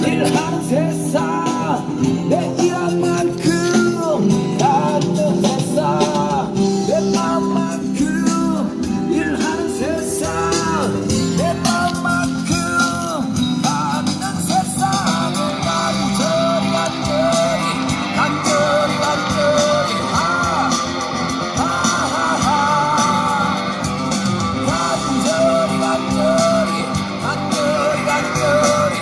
일하는 세상 내 일한 만큼 받는 세상 내 마음만큼 일하는 세상 내 마음만큼 받는 세상 간절히 간절히 간절히 하하하하 간절히 간절히 간절히 간절히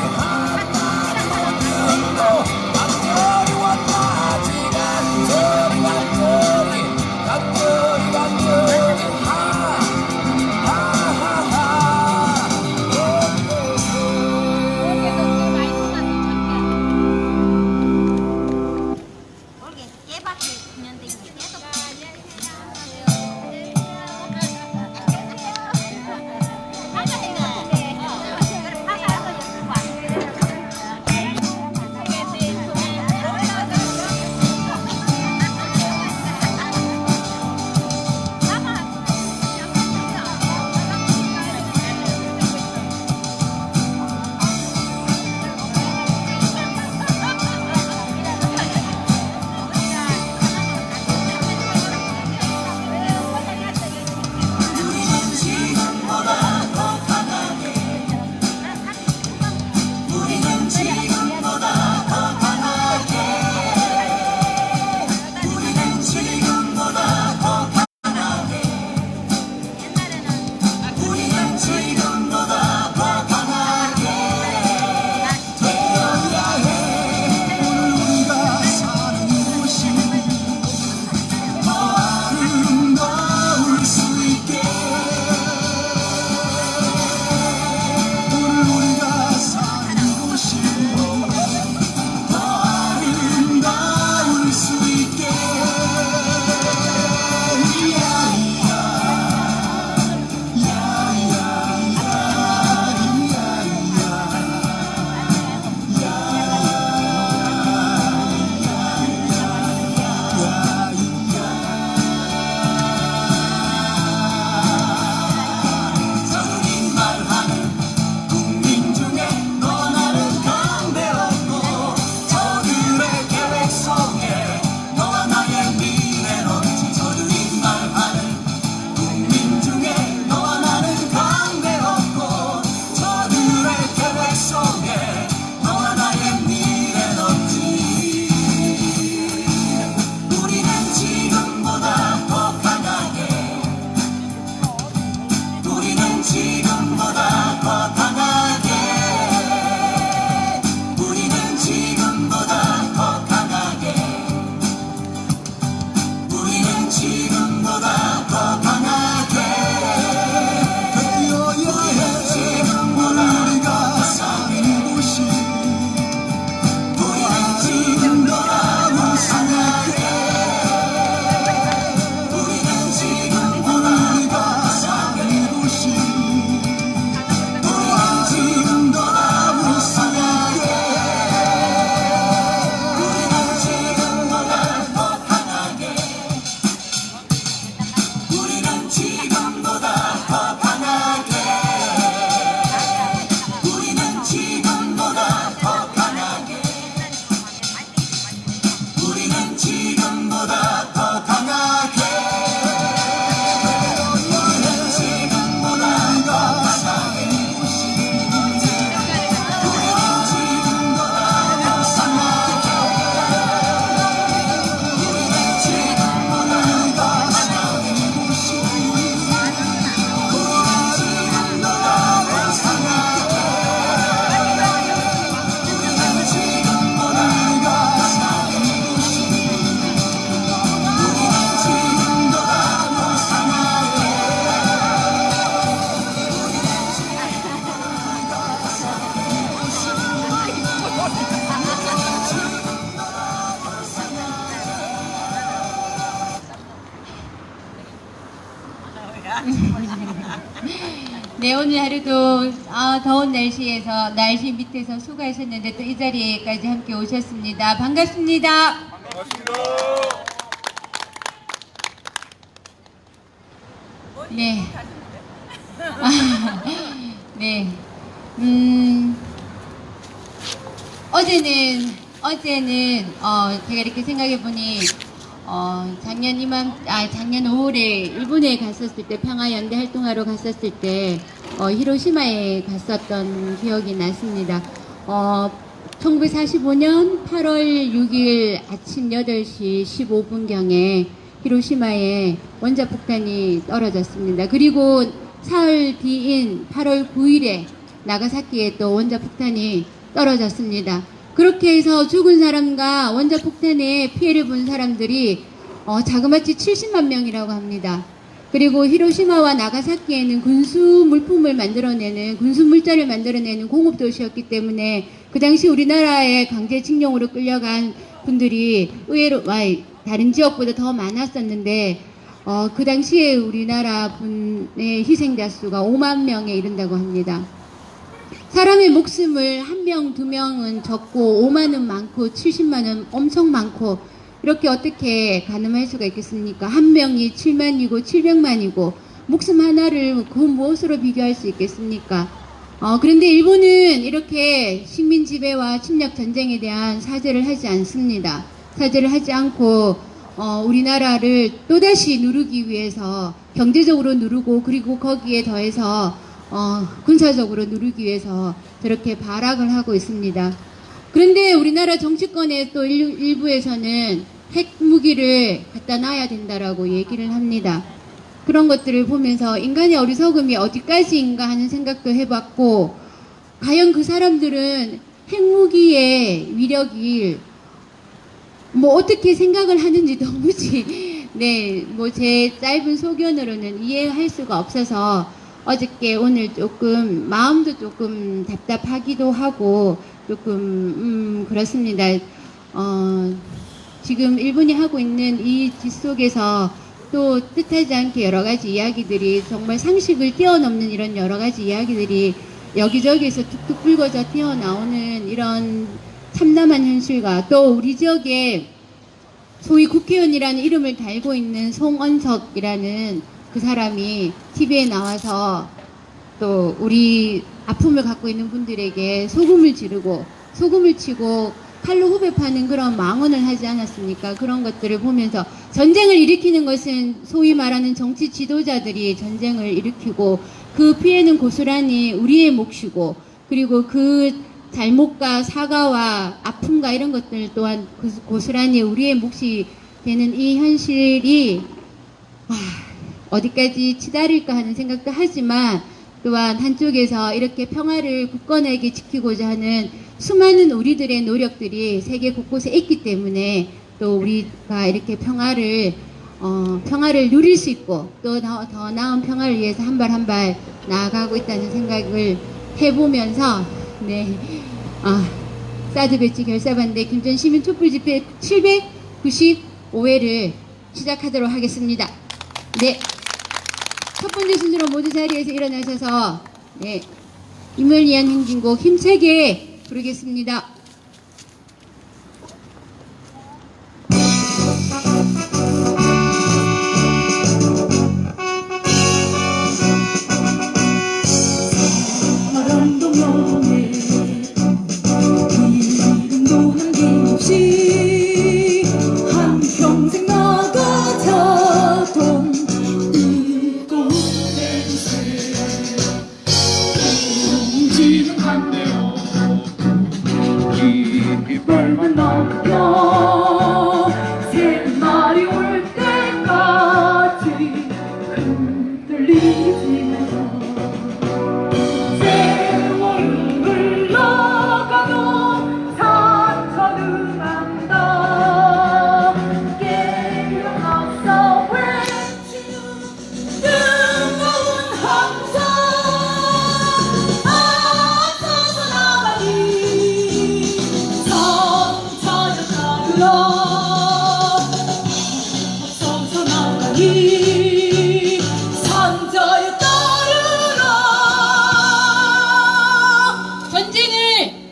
네, 오늘 하루도 더운 날씨 밑에서 수고하셨는데 또 이 자리에까지 함께 오셨습니다. 반갑습니다. 반갑습니다. 네. 네. 어제는 제가 이렇게 생각해 보니 작년 5월에 일본에 갔었을 때 평화연대 활동하러 갔었을 때 히로시마에 갔었던 기억이 났습니다. 1945년 8월 6일 아침 8시 15분경에 히로시마에 원자폭탄이 떨어졌습니다. 그리고 사흘 뒤인 8월 9일에 나가사키에 또 원자폭탄이 떨어졌습니다. 그렇게 해서 죽은 사람과 원자폭탄에 피해를 본 사람들이 자그마치 70만 명이라고 합니다. 그리고 히로시마와 나가사키에는 군수 물품을 만들어내는, 군수 물자를 만들어내는 공업도시였기 때문에 그 당시 우리나라에 강제징용으로 끌려간 분들이 의외로 다른 지역보다 더 많았었는데 그 당시에 우리나라 분의 희생자 수가 5만 명에 이른다고 합니다. 사람의 목숨을 1명, 2명은 적고 5만은 많고 70만은 엄청 많고 이렇게 어떻게 가늠할 수가 있겠습니까? 한 명이 7만이고 700만이고 목숨 하나를 그 무엇으로 비교할 수 있겠습니까? 그런데 일본은 이렇게 식민 지배와 침략 전쟁에 대한 사죄를 하지 않습니다. 사죄를 하지 않고 우리나라를 또다시 누르기 위해서 경제적으로 누르고 그리고 거기에 더해서 군사적으로 누르기 위해서 저렇게 발악을 하고 있습니다. 그런데 우리나라 정치권의 또 일부에서는 핵무기를 갖다 놔야 된다라고 얘기를 합니다. 그런 것들을 보면서 인간의 어리석음이 어디까지인가 하는 생각도 해봤고, 과연 그 사람들은 핵무기의 위력이 어떻게 생각을 하는지 도무지 제 짧은 소견으로는 이해할 수가 없어서 어저께 오늘 조금 마음도 조금 답답하기도 하고 조금 그렇습니다. 지금 일본이 하고 있는 이 짓 속에서 또 뜻하지 않게 여러 가지 이야기들이 정말 상식을 뛰어넘는 이런 여러 가지 이야기들이 여기저기에서 툭툭 불거져 튀어나오는 이런 참담한 현실과 또 우리 지역에 소위 국회의원이라는 이름을 달고 있는 송언석이라는 그 사람이 TV에 나와서 또 우리 아픔을 갖고 있는 분들에게 소금을 치고 칼로 후배 파는 그런 망언을 하지 않았습니까? 그런 것들을 보면서 전쟁을 일으키는 것은 소위 말하는 정치 지도자들이 전쟁을 일으키고 그 피해는 고스란히 우리의 몫이고 그리고 그 잘못과 사과와 아픔과 이런 것들 또한 고스란히 우리의 몫이 되는 이 현실이 어디까지 치달을까 하는 생각도 하지만 또한 한쪽에서 이렇게 평화를 굳건하게 지키고자 하는 수많은 우리들의 노력들이 세계 곳곳에 있기 때문에 또 우리가 이렇게 평화를 누릴 수 있고 또 더 나은 평화를 위해서 한 발 한 발 나아가고 있다는 생각을 해보면서 사드 배치 결사반대 김전 시민 촛불 집회 795회를 시작하도록 하겠습니다. 네. 첫 번째 순서로 모두 자리에서 일어나셔서 임을 위한 행진곡 힘차게 부르겠습니다. 바람도 넘네 이름도 남김없이 한평생 나가자던 뜨거운 냄새 온지는 않네요 깊이 벌만 남겨 새날이 올 때까지 흔들리지 마라 세월은 흘러가도 상처는 난다 깨어나서 외치는 뜨거운 함성 앞서서 나가니 성차려 따르라 앞서서 나가니 상자여 따르라 전쟁을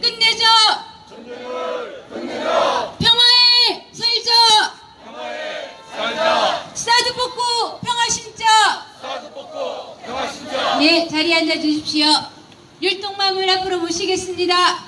끝내자! 평화에 살자! 사드 뽑고 평화 신자! 네, 자리에 앉아 주십시오. 율동마물 앞으로 모시겠습니다.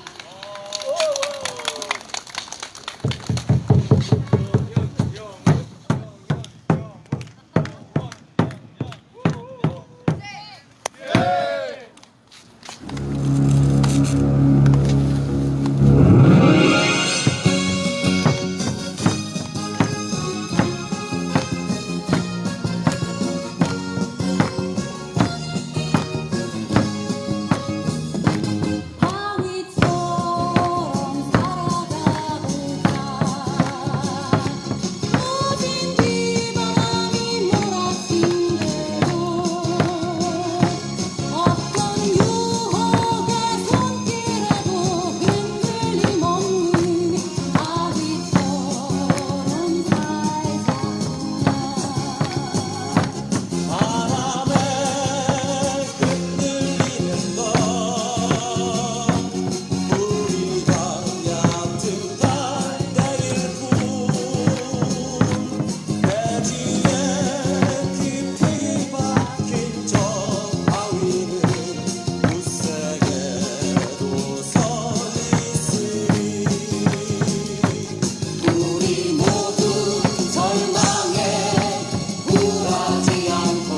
바위처럼 살아가보자 모진 비바람이 몰아친 대로 어떤 유혹의 손길에도 흔들림 없는 바위처럼 살자 바람에 흔들리는 것 우리가 얕은 갈대일 뿐 대지에 깊이 박힌 저 바위는 굳세게도 서 있으니 우리 모두 절망에 굴하지 않고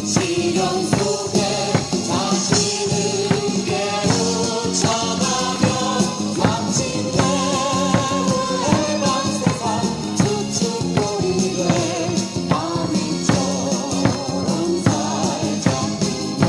시련 속에 자신을 깨우쳐가며 마침내 해방 세상 주축돌이 돼 바위처럼 살자 바람에 흔들리는 것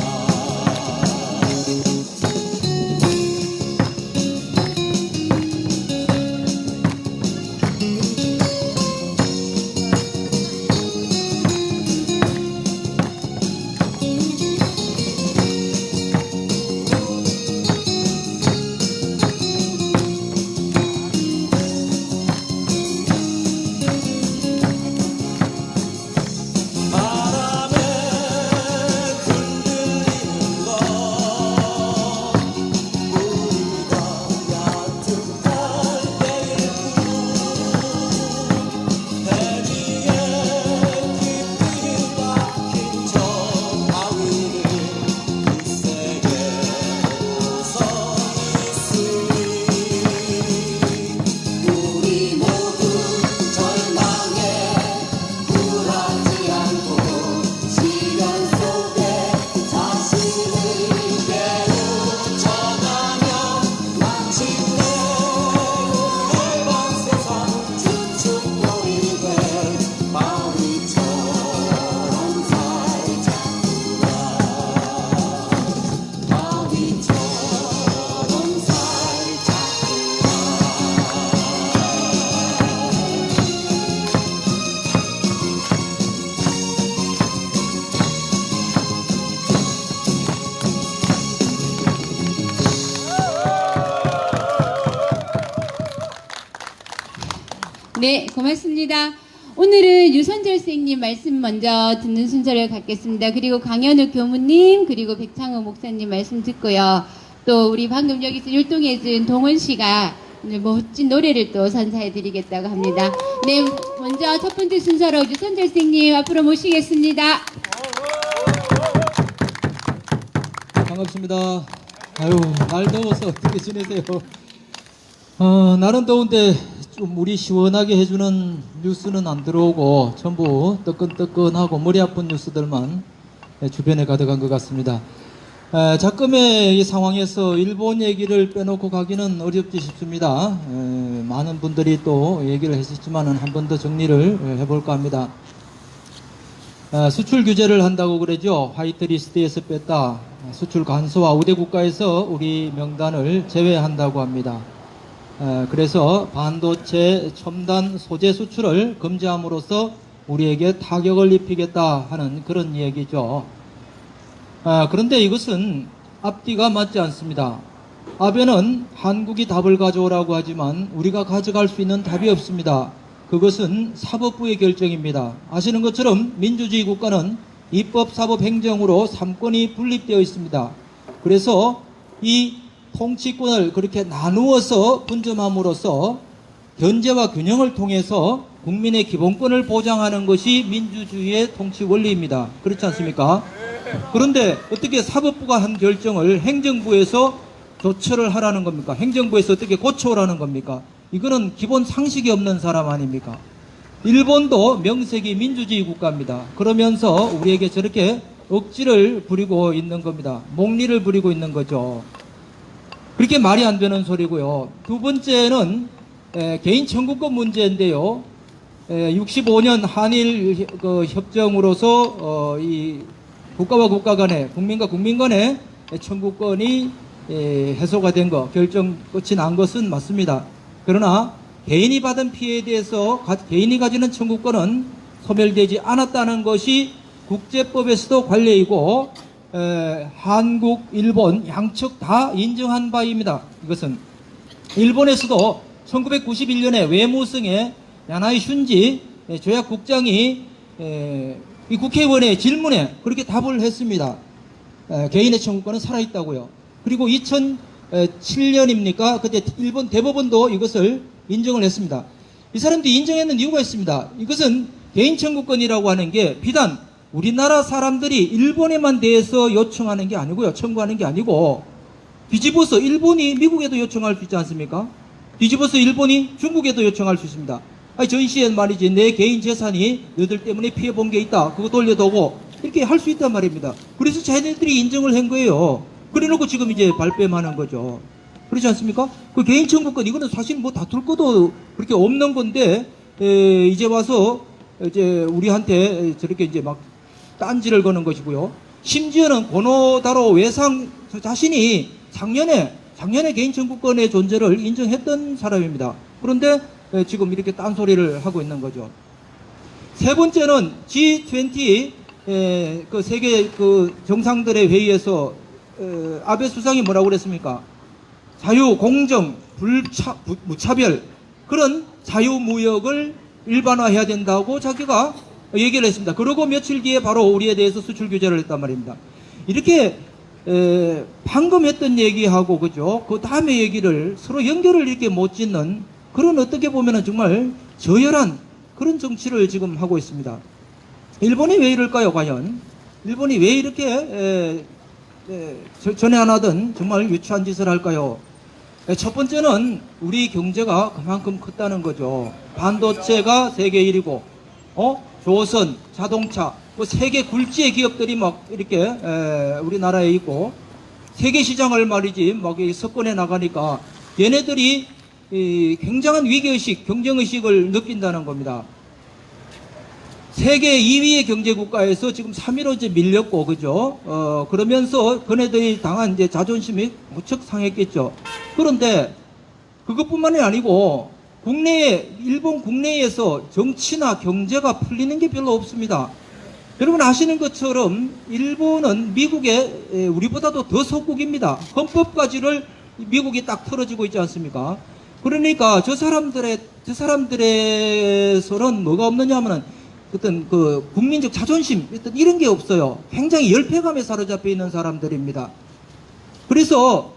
우리가 얕은 갈대일 뿐 대지에 깊이 박힌 저 바위는 굳세게도 서 있으니 우리 모두 절망에 굴하지 않고 시련 속에 자신을 깨우쳐가며 마침내 해방 세상 주축돌이 돼 바위처럼 살자 바위처럼 살자 네, 고맙습니다. 오늘은 유선절 선생님 말씀 먼저 듣는 순서를 갖겠습니다. 그리고 강현욱 교무님, 그리고 백창호 목사님 말씀 듣고요. 또 우리 방금 여기서 율동해준 동원 씨가 오늘 멋진 노래를 또 선사해드리겠다고 합니다. 네, 먼저 첫 번째 순서로 유선절 선생님 앞으로 모시겠습니다. 반갑습니다. 아유, 날 더워서 어떻게 지내세요? 날은 더운데 좀 우리 시원하게 해주는 뉴스는 안 들어오고 전부 뜨끈뜨끈하고 머리 아픈 뉴스들만 주변에 가득한 것 같습니다. 작금의 이 상황에서 일본 얘기를 빼놓고 가기는 어렵지 싶습니다. 많은 분들이 또 얘기를 했었지만은 한 번 더 정리를 해볼까 합니다. 수출 규제를 한다고 그러죠. 화이트리스트에서 뺐다. 수출 간소화 우대 국가에서 우리 명단을 제외한다고 합니다. 그래서 반도체 첨단 소재 수출을 금지함으로써 우리에게 타격을 입히겠다 하는 그런 얘기죠. 그런데 이것은 앞뒤가 맞지 않습니다. 아베는 한국이 답을 가져오라고 하지만 우리가 가져갈 수 있는 답이 없습니다. 그것은 사법부의 결정입니다. 아시는 것처럼 민주주의 국가는 입법, 사법, 행정으로 3권이 분립되어 있습니다. 그래서 이 통치권을 그렇게 나누어서 분점함으로써 견제와 균형을 통해서 국민의 기본권을 보장하는 것이 민주주의의 통치 원리입니다. 그렇지 않습니까? 그런데 어떻게 사법부가 한 결정을 행정부에서 조처를 하라는 겁니까? 행정부에서 어떻게 고쳐오라는 겁니까? 이거는 기본 상식이 없는 사람 아닙니까? 일본도 명색이 민주주의 국가입니다. 그러면서 우리에게 저렇게 억지를 부리고 있는 겁니다. 목리를 부리고 있는 거죠. 그렇게 말이 안 되는 소리고요. 두 번째는 개인 청구권 문제인데요. 65년 한일 협정으로서 이 국가와 국가 간에, 국민과 국민 간에 청구권이 해소가 된 거, 결정 끝이 난 것은 맞습니다. 그러나 개인이 받은 피해에 대해서 개인이 가지는 청구권은 소멸되지 않았다는 것이 국제법에서도 관례이고 한국, 일본 양측 다 인정한 바입니다. 이것은 일본에서도 1991년에 외무성의 야나이 슌지 조약국장이 이 국회의원의 질문에 그렇게 답을 했습니다. 개인의 청구권은 살아있다고요. 그리고 2007년입니까? 그때 일본 대법원도 이것을 인정을 했습니다. 이 사람들이 인정했는 이유가 있습니다. 이것은 개인 청구권이라고 하는 게 비단 우리나라 사람들이 일본에만 대해서 요청하는 게 아니고요. 청구하는 게 아니고 뒤집어서 일본이 미국에도 요청할 수 있지 않습니까? 뒤집어서 일본이 중국에도 요청할 수 있습니다. 아니 전시엔 말이지 내 개인 재산이 너희들 때문에 피해본 게 있다. 그거 돌려두고 이렇게 할 수 있단 말입니다. 그래서 자기들이 인정을 한 거예요. 그래놓고 지금 이제 발뺌하는 거죠. 그렇지 않습니까? 그 개인 청구권 이거는 사실 뭐 다툴 것도 그렇게 없는 건데 이제 와서 이제 우리한테 저렇게 이제 막 딴지를 거는 것이고요. 심지어는 고노다로 외상 자신이 작년에 개인 청구권의 존재를 인정했던 사람입니다. 그런데 지금 이렇게 딴소리를 하고 있는 거죠. 세 번째는 G20 그 세계 그 정상들의 회의에서 아베 수상이 뭐라고 그랬습니까? 자유, 공정, 무차별 그런 자유무역을 일반화해야 된다고 자기가 얘기를 했습니다. 그러고 며칠 뒤에 바로 우리에 대해서 수출 규제를 했단 말입니다. 이렇게 방금 했던 얘기하고 그죠? 그 다음에 얘기를 서로 연결을 이렇게 못 짓는 그런 어떻게 보면은 정말 저열한 그런 정치를 지금 하고 있습니다. 일본이 왜 이럴까요, 과연? 일본이 왜 이렇게 전에 안 하던 정말 유치한 짓을 할까요? 첫 번째는 우리 경제가 그만큼 컸다는 거죠. 반도체가 세계 1위고, 조선, 자동차, 뭐 세계 굴지의 기업들이 막 이렇게 우리나라에 있고, 세계 시장을 말이지 막 석권해 나가니까 얘네들이 굉장한 위기의식, 경쟁의식을 느낀다는 겁니다. 세계 2위의 경제국가에서 지금 3위로 이제 밀렸고, 그죠? 그러면서 그네들이 당한 이제 자존심이 무척 상했겠죠. 그런데 그것뿐만이 아니고, 일본 국내에서 정치나 경제가 풀리는 게 별로 없습니다. 여러분 아시는 것처럼 일본은 미국의 우리보다도 더 속국입니다. 헌법까지를 미국이 딱 틀어지고 있지 않습니까? 그러니까 저 사람들에서는 뭐가 없느냐 하면은 어떤 그 국민적 자존심 어떤 이런 게 없어요. 굉장히 열패감에 사로잡혀 있는 사람들입니다. 그래서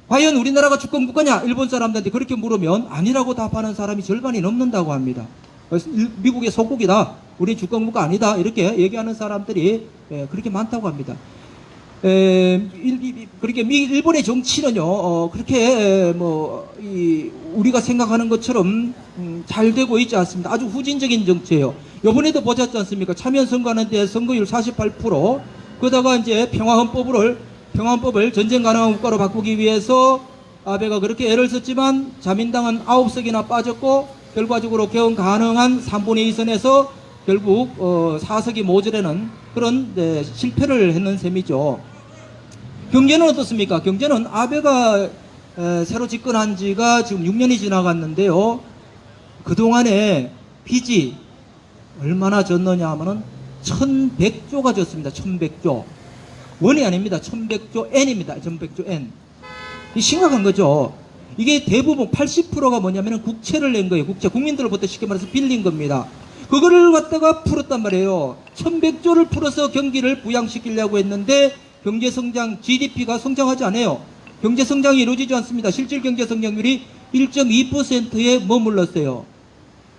과연 우리나라가 주권국가냐? 일본 사람들한테 그렇게 물으면 아니라고 답하는 사람이 절반이 넘는다고 합니다. 그래서 미국의 속국이다. 우리 주권국가 아니다. 이렇게 얘기하는 사람들이 그렇게 많다고 합니다. 그렇게 일본의 정치는요, 그렇게 우리가 생각하는 것처럼 잘 되고 있지 않습니다. 아주 후진적인 정치예요. 이번에도 보셨지 않습니까? 참여 선거하는데 선거율 48%, 그러다가 이제 평화헌법을 전쟁 가능한 국가로 바꾸기 위해서 아베가 그렇게 애를 썼지만 자민당은 9석이나 빠졌고 결과적으로 개헌 가능한 3분의 2선에서 결국 4석이 모자라는 그런 실패를 했는 셈이죠. 경제는 어떻습니까? 경제는 아베가 새로 집권한 지가 지금 6년이 지나갔는데요. 그동안에 빚이 얼마나 졌느냐 하면은 1100조가 졌습니다. 1100조. 원이 아닙니다. 1100조 N입니다. 1100조 N. 이 심각한 거죠. 이게 대부분 80%가 뭐냐면은 국채를 낸 거예요. 국민들로부터 쉽게 말해서 빌린 겁니다. 그거를 갖다가 풀었단 말이에요. 1100조를 풀어서 경기를 부양시키려고 했는데 경제성장, GDP가 성장하지 않아요. 경제성장이 이루어지지 않습니다. 실질 경제성장률이 1.2%에 머물렀어요.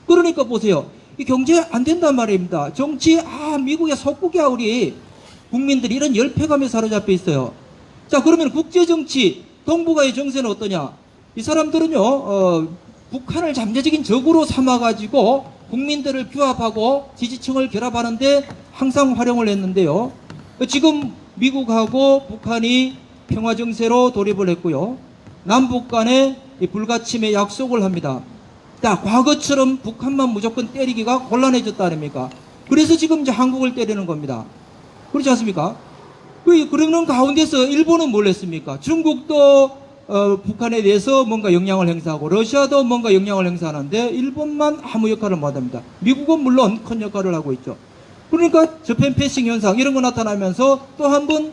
그러니까 보세요. 이 경제 안 된단 말입니다. 정치, 미국의 속국이야, 우리. 국민들이 이런 열패감에 사로잡혀 있어요. 자, 그러면 국제정치, 동북아의 정세는 어떠냐? 이 사람들은요, 북한을 잠재적인 적으로 삼아가지고 국민들을 규합하고 지지층을 결합하는데 항상 활용을 했는데요. 지금 미국하고 북한이 평화정세로 돌입을 했고요. 남북 간에 이 불가침의 약속을 합니다. 자, 과거처럼 북한만 무조건 때리기가 곤란해졌다 아닙니까? 그래서 지금 이제 한국을 때리는 겁니다. 그렇지 않습니까? 그러는 가운데서 일본은 뭘 했습니까? 중국도 북한에 대해서 뭔가 영향을 행사하고 러시아도 뭔가 영향을 행사하는데 일본만 아무 역할을 못합니다. 미국은 물론 큰 역할을 하고 있죠. 그러니까 저펜 패싱 현상 이런 거 나타나면서 또 한 번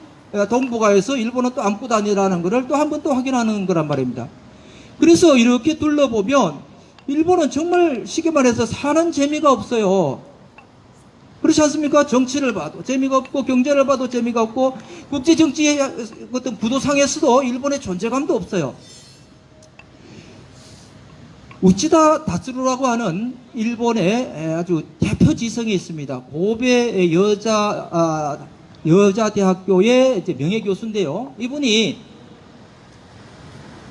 동북아에서 일본은 또 아무것도 아니라는 것을 또 한 번 또 확인하는 거란 말입니다. 그래서 이렇게 둘러보면 일본은 정말 쉽게 말해서 사는 재미가 없어요. 그렇지 않습니까? 정치를 봐도 재미가 없고 경제를 봐도 재미가 없고 국제정치의 어떤 구도상에서도 일본의 존재감도 없어요. 우치다 다츠루라고 하는 일본의 아주 대표지성이 있습니다. 고베 여자 대학교의 이제 명예교수인데요. 이분이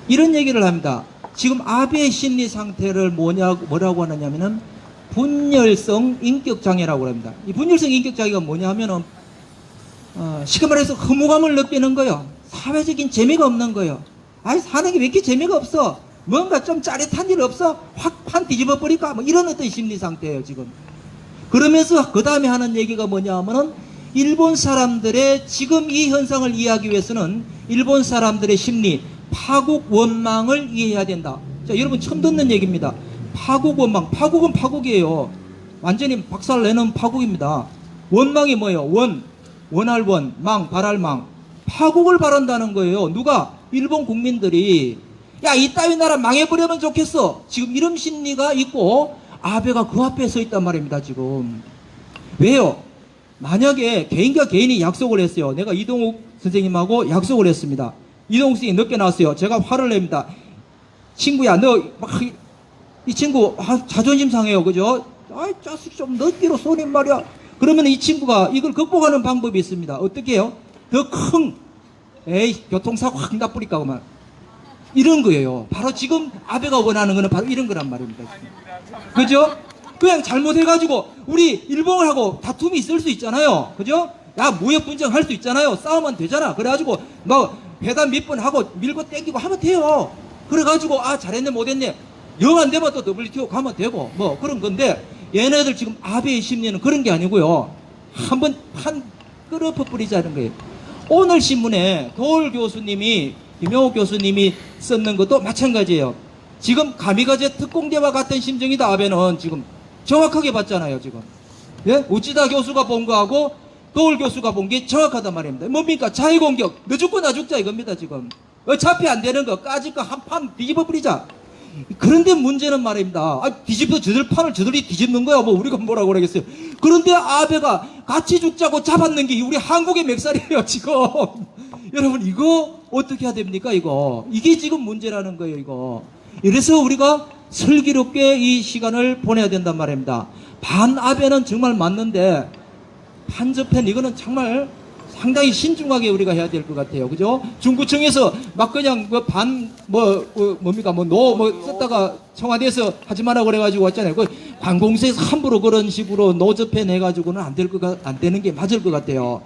이런 얘기를 합니다. 지금 아베의 심리 상태를 뭐라고 하느냐면은 분열성 인격장애라고 합니다. 이 분열성 인격장애가 뭐냐 하면은, 쉽게 말해서 허무감을 느끼는 거예요. 사회적인 재미가 없는 거예요. 아이, 사는 게 왜 이렇게 재미가 없어? 뭔가 좀 짜릿한 일 없어? 확 판 뒤집어 버릴까? 뭐 이런 어떤 심리 상태예요, 지금. 그러면서 그 다음에 하는 얘기가 뭐냐 하면은, 일본 사람들의 지금 이 현상을 이해하기 위해서는 일본 사람들의 심리, 파국 원망을 이해해야 된다. 자, 여러분 처음 듣는 얘기입니다. 파국 원망. 파국은 파국이에요. 완전히 박살내는 파국입니다. 원망이 뭐예요? 원할 원, 망, 바랄 망. 파국을 바란다는 거예요. 누가? 일본 국민들이. 야, 이따위 나라 망해버리면 좋겠어. 지금 이런 심리가 있고 아베가 그 앞에 서 있단 말입니다. 지금. 왜요? 만약에 개인과 개인이 약속을 했어요. 내가 이동욱 선생님하고 약속을 했습니다. 이동욱 선생님이 늦게 나왔어요. 제가 화를 냅니다. 친구야, 이 친구 자존심 상해요. 그죠? 아이, 자식 좀 늦기로 쏘니 말이야. 그러면 이 친구가 이걸 극복하는 방법이 있습니다. 어떻게 해요? 더 큰 교통사고 확 나뿌릴까 그만. 이런 거예요. 바로 지금 아베가 원하는 거는 바로 이런 거란 말입니다. 그죠? 그냥 잘못해가지고 우리 일본하고 다툼이 있을 수 있잖아요. 그죠? 야, 무역 분쟁 할 수 있잖아요. 싸우면 되잖아. 그래가지고 뭐 회담 몇 번 하고 밀고 땡기고 하면 돼요. 그래가지고 잘했네 못했네 영 안 되면 또 WTO 가면 되고 뭐 그런 건데, 얘네들 지금 아베의 심리는 그런 게 아니고요. 한번 판 끌어퍼 뿌리자는 거예요. 오늘 신문에 도올 교수님이, 김영욱 교수님이 썼는 것도 마찬가지예요. 지금 가미가제 특공대와 같은 심정이다. 아베는 지금 정확하게 봤잖아요. 지금 예? 우치다 교수가 본 거하고 도올 교수가 본 게 정확하단 말입니다. 뭡니까? 자위공격 너 죽고 나 죽자 이겁니다. 지금 어차피 안 되는 거 까짓 거 한 판 뒤집어 버리자. 그런데 문제는 말입니다. 저들 판을 저들이 뒤집는 거야. 뭐 우리가 뭐라고 그러겠어요. 그런데 아베가 같이 죽자고 잡았는 게 우리 한국의 멱살이에요. 지금 여러분 이거 어떻게 해야 됩니까? 이게 지금 문제라는 거예요. 이거. 이래서 우리가 슬기롭게 이 시간을 보내야 된단 말입니다. 반 아베는 정말 맞는데 반저펜 이거는 정말 상당히 신중하게 우리가 해야 될 것 같아요. 그죠? 중구청에서 막 그냥 썼다가 청와대에서 하지 마라 그래가지고 왔잖아요. 그 관공서에서 함부로 그런 식으로 노저펜 해가지고는 안 되는 게 맞을 것 같아요.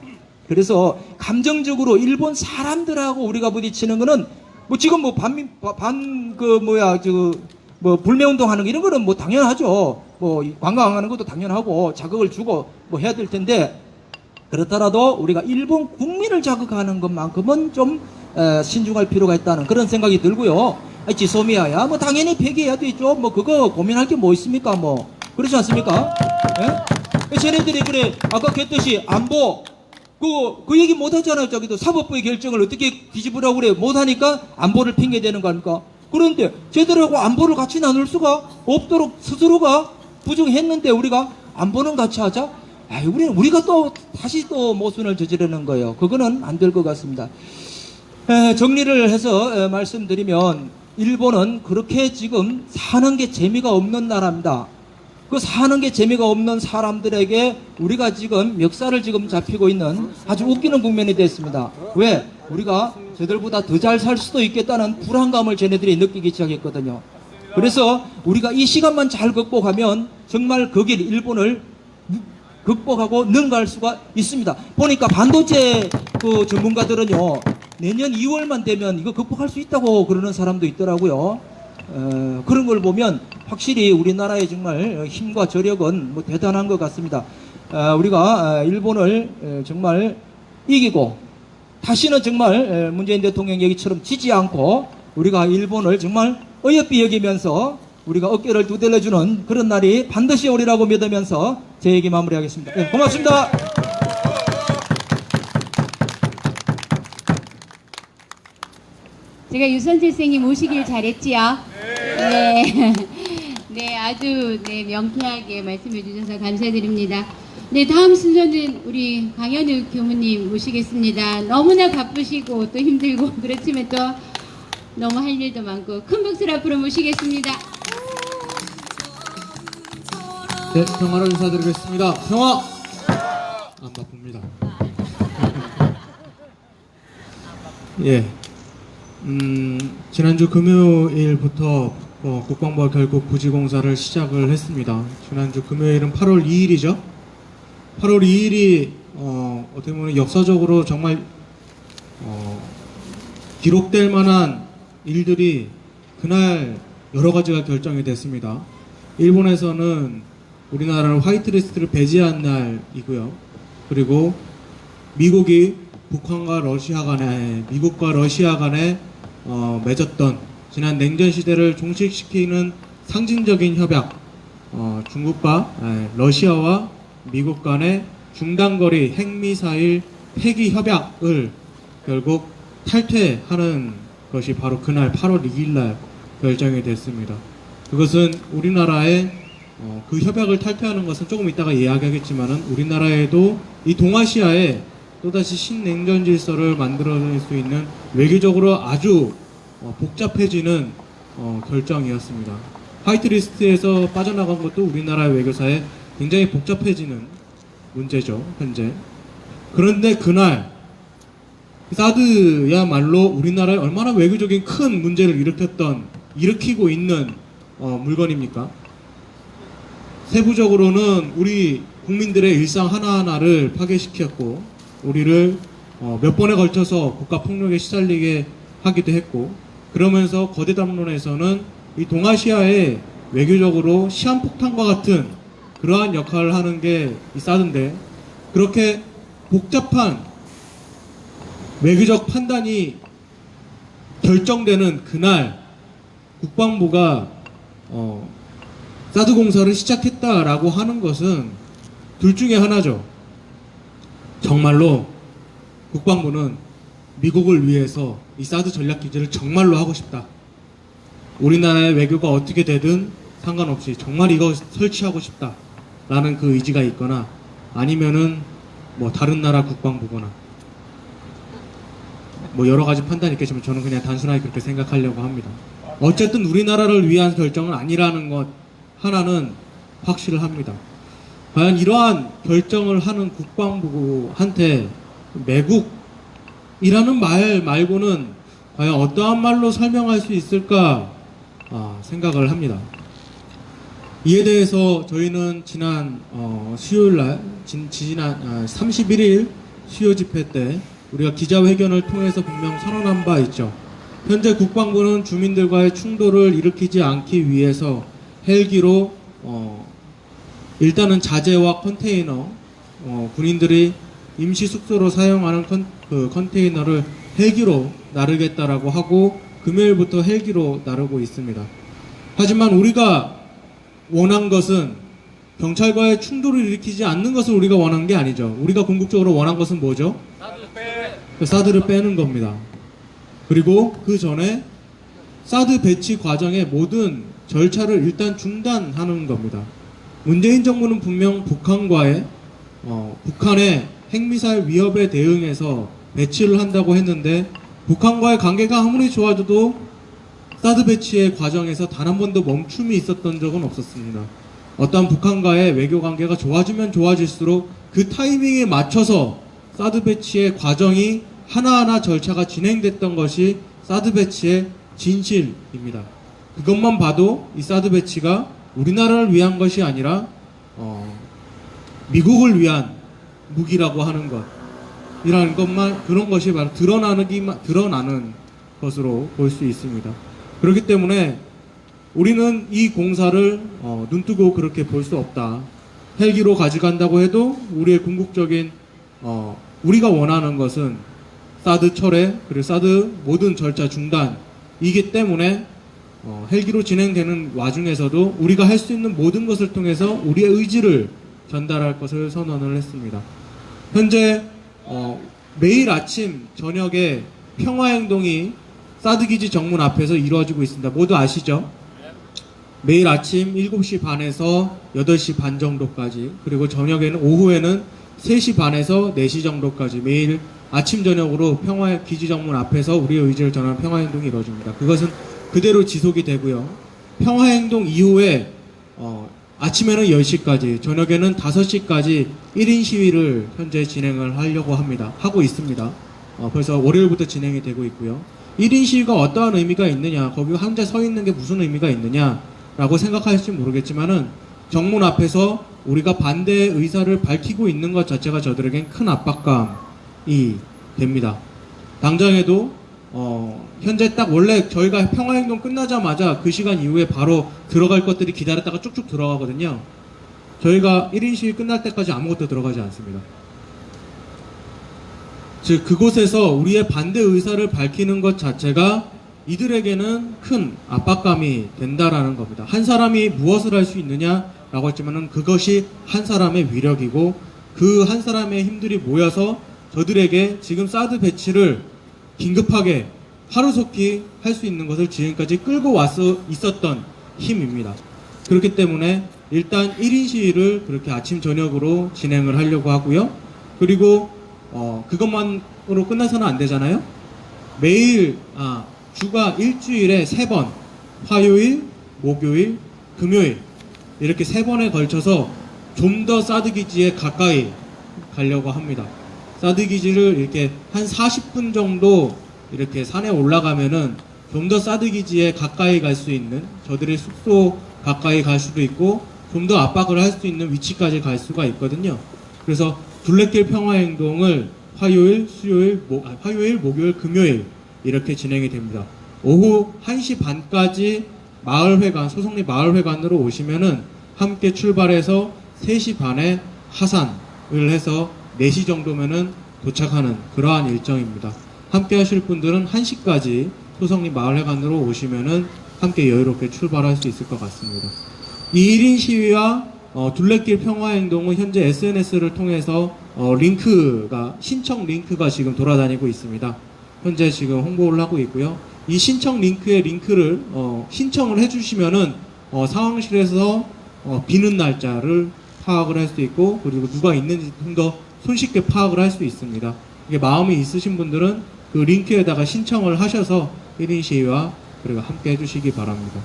그래서 감정적으로 일본 사람들하고 우리가 부딪히는 거는 지금 불매운동 하는 거 이런 거는 당연하죠. 관광하는 것도 당연하고 자극을 주고 해야 될 텐데, 그렇더라도 우리가 일본 국민을 자극하는 것만큼은 좀 신중할 필요가 있다는 그런 생각이 들고요. 지소미아야 당연히 폐기해야 되죠. 그거 고민할 게 뭐 있습니까? 그렇지 않습니까? 예? 쟤네들이 그래 아까 그랬듯이 안보 그 얘기 못 하잖아요. 저기도 사법부의 결정을 어떻게 뒤집으라고 그래 못 하니까 안보를 핑계 대는 거 아닙니까? 그런데 쟤들하고 안보를 같이 나눌 수가 없도록 스스로가 부정했는데 우리가 안보는 같이 하자? 우리가 또 다시 또 모순을 저지르는 거예요. 그거는 안 될 것 같습니다. 정리를 해서 말씀드리면 일본은 그렇게 지금 사는 게 재미가 없는 나라입니다. 그 사는 게 재미가 없는 사람들에게 우리가 지금 멱살을 지금 잡히고 있는 아주 웃기는 국면이 됐습니다. 왜? 우리가 저들보다 더 잘 살 수도 있겠다는 불안감을 쟤네들이 느끼기 시작했거든요. 그래서 우리가 이 시간만 잘 극복하면 정말 그 길 일본을 극복하고 능가할 수가 있습니다. 보니까 반도체 그 전문가들은요, 내년 2월만 되면 이거 극복할 수 있다고 그러는 사람도 있더라고요. 그런 걸 보면 확실히 우리나라의 정말 힘과 저력은 뭐 대단한 것 같습니다. 우리가 일본을 정말 이기고 다시는 정말 문재인 대통령 얘기처럼 지지 않고 우리가 일본을 정말 어여삐 여기면서 우리가 어깨를 두들려주는 그런 날이 반드시 오리라고 믿으면서 제 얘기 마무리하겠습니다. 네, 고맙습니다. 제가 유선재 선생님 오시길 잘했지요? 네. 네, 아주 네, 명쾌하게 말씀해 주셔서 감사드립니다. 네, 다음 순서는 우리 강현우 교무님 모시겠습니다. 너무나 바쁘시고 또 힘들고 그렇지만 또 너무 할 일도 많고 큰 박수로 앞으로 모시겠습니다. 네, 평화를 인사드리겠습니다. 평화! 안 바쁩니다. 예. 지난주 금요일부터 국방부가 결국 부지공사를 시작을 했습니다. 지난주 금요일은 8월 2일이죠. 8월 2일이 어떻게 보면 역사적으로 정말 기록될 만한 일들이 그날 여러 가지가 결정이 됐습니다. 일본에서는 우리나라를 화이트리스트를 배제한 날이고요. 그리고 미국이 북한과 러시아 간에 미국과 러시아 간에 맺었던 지난 냉전 시대를 종식시키는 상징적인 협약, 중국과 러시아와 미국 간의 중단거리 핵미사일 폐기 협약을 결국 탈퇴하는 것이 바로 그날 8월 2일 날 결정이 됐습니다. 그것은 우리나라의 그 협약을 탈퇴하는 것은 조금 이따가 이야기하겠지만은 우리나라에도 이 동아시아에 또다시 신냉전 질서를 만들어낼 수 있는 외교적으로 아주 복잡해지는 결정이었습니다. 화이트리스트에서 빠져나간 것도 우리나라의 외교사에 굉장히 복잡해지는 문제죠, 현재. 그런데 그날 사드야말로 우리나라에 얼마나 외교적인 큰 문제를 일으키고 있는 물건입니까? 세부적으로는 우리 국민들의 일상 하나하나를 파괴시켰고 우리를 몇 번에 걸쳐서 국가폭력에 시달리게 하기도 했고, 그러면서 거대 담론에서는 이 동아시아에 외교적으로 시한폭탄과 같은 그러한 역할을 하는 게 이 사드인데, 그렇게 복잡한 외교적 판단이 결정되는 그날 국방부가 사드 공사를 시작했다라고 하는 것은 둘 중에 하나죠. 정말로 국방부는 미국을 위해서 이 사드 전략기지를 정말로 하고 싶다. 우리나라의 외교가 어떻게 되든 상관없이 정말 이거 설치하고 싶다. 라는 그 의지가 있거나 아니면은 뭐 다른 나라 국방부거나 뭐 여러 가지 판단이 있겠지만 저는 그냥 단순하게 그렇게 생각하려고 합니다. 어쨌든 우리나라를 위한 결정은 아니라는 것 하나는 확실합니다. 과연 이러한 결정을 하는 국방부한테 매국이라는 말 말고는 과연 어떠한 말로 설명할 수 있을까 생각을 합니다. 이에 대해서 저희는 지난 수요일날 지난 31일 수요 집회 때 우리가 기자회견을 통해서 분명 선언한 바 있죠. 현재 국방부는 주민들과의 충돌을 일으키지 않기 위해서 헬기로 일단은 자재와 컨테이너, 군인들이 임시 숙소로 사용하는 컨테이너를 헬기로 나르겠다라고 하고 금요일부터 헬기로 나르고 있습니다. 하지만 우리가 원한 것은 경찰과의 충돌을 일으키지 않는 것을 우리가 원한 게 아니죠. 우리가 궁극적으로 원한 것은 뭐죠? 사드를 빼는 겁니다. 그리고 그 전에 사드 배치 과정의 모든 절차를 일단 중단하는 겁니다. 문재인 정부는 분명 북한의 핵미사일 위협에 대응해서 배치를 한다고 했는데 북한과의 관계가 아무리 좋아져도 사드 배치의 과정에서 단 한 번도 멈춤이 있었던 적은 없었습니다. 어떤 북한과의 외교 관계가 좋아지면 좋아질수록 그 타이밍에 맞춰서 사드 배치의 과정이 하나하나 절차가 진행됐던 것이 사드 배치의 진실입니다. 그것만 봐도 이 사드 배치가 우리나라를 위한 것이 아니라 미국을 위한 무기라고 하는 것이라는 것만, 그런 것이 바로 드러나는 것으로 볼 수 있습니다. 그렇기 때문에 우리는 이 공사를 눈뜨고 그렇게 볼 수 없다. 헬기로 가져간다고 해도 우리의 궁극적인 우리가 원하는 것은 사드 철회, 그리고 사드 모든 절차 중단이기 때문에 헬기로 진행되는 와중에서도 우리가 할 수 있는 모든 것을 통해서 우리의 의지를 전달할 것을 선언을 했습니다. 현재 매일 아침 저녁에 평화행동이 사드기지 정문 앞에서 이루어지고 있습니다. 모두 아시죠? 매일 아침 7시 반에서 8시 반 정도까지, 그리고 저녁에는 오후에는 3시 반에서 4시 정도까지 매일 아침 저녁으로 평화기지 정문 앞에서 우리의 의지를 전하는 평화행동이 이루어집니다. 그것은 그대로 지속이 되고요. 평화행동 이후에 아침에는 10시까지, 저녁에는 5시까지 1인 시위를 현재 진행을 하고 있습니다. 벌써 월요일부터 진행이 되고 있고요. 1인 시위가 어떠한 의미가 있느냐, 거기 혼자 서 있는 게 무슨 의미가 있느냐라고 생각하실지 모르겠지만은 정문 앞에서 우리가 반대의 의사를 밝히고 있는 것 자체가 저들에겐 큰 압박감이 됩니다. 당장에도 현재 딱 원래 저희가 평화행동 끝나자마자 그 시간 이후에 바로 들어갈 것들이 기다렸다가 쭉쭉 들어가거든요. 저희가 1인 시위 끝날 때까지 아무것도 들어가지 않습니다. 즉 그곳에서 우리의 반대 의사를 밝히는 것 자체가 이들에게는 큰 압박감이 된다라는 겁니다. 한 사람이 무엇을 할 수 있느냐라고 했지만은 그것이 한 사람의 위력이고, 그 한 사람의 힘들이 모여서 저들에게 지금 사드 배치를 긴급하게 하루속히 할 수 있는 것을 지금까지 끌고 있었던 힘입니다. 그렇기 때문에 일단 1인 시위를 그렇게 아침 저녁으로 진행을 하려고 하고요. 그리고 그것만으로 끝나서는 안 되잖아요. 매일 주가 일주일에 3번, 화요일, 목요일, 금요일, 이렇게 3번에 걸쳐서 좀 더 사드 기지에 가까이 가려고 합니다. 사드 기지를 이렇게 한 40분 정도 이렇게 산에 올라가면은 좀 더 사드 기지에 가까이 갈 수 있는, 저들의 숙소 가까이 갈 수도 있고 좀 더 압박을 할 수 있는 위치까지 갈 수가 있거든요. 그래서 둘레길 평화행동을 화요일, 목요일, 금요일 이렇게 진행이 됩니다. 오후 1시 반까지 마을회관, 소송리 마을회관으로 오시면은 함께 출발해서 3시 반에 하산을 해서 4시 정도면은 도착하는 그러한 일정입니다. 함께 하실 분들은 1시까지 소송리 마을회관으로 오시면은 함께 여유롭게 출발할 수 있을 것 같습니다. 이 1인 시위와 둘레길 평화행동은 현재 SNS를 통해서 신청 링크가 지금 돌아다니고 있습니다. 현재 지금 홍보를 하고 있고요. 이 신청 링크를 신청을 해주시면은 상황실에서 비는 날짜를 파악을 할 수 있고, 그리고 누가 있는지 좀 더 손쉽게 파악을 할 수 있습니다. 이게 마음이 있으신 분들은 그 링크에다가 신청을 하셔서 1인 시위와 그리고 함께 해주시기 바랍니다.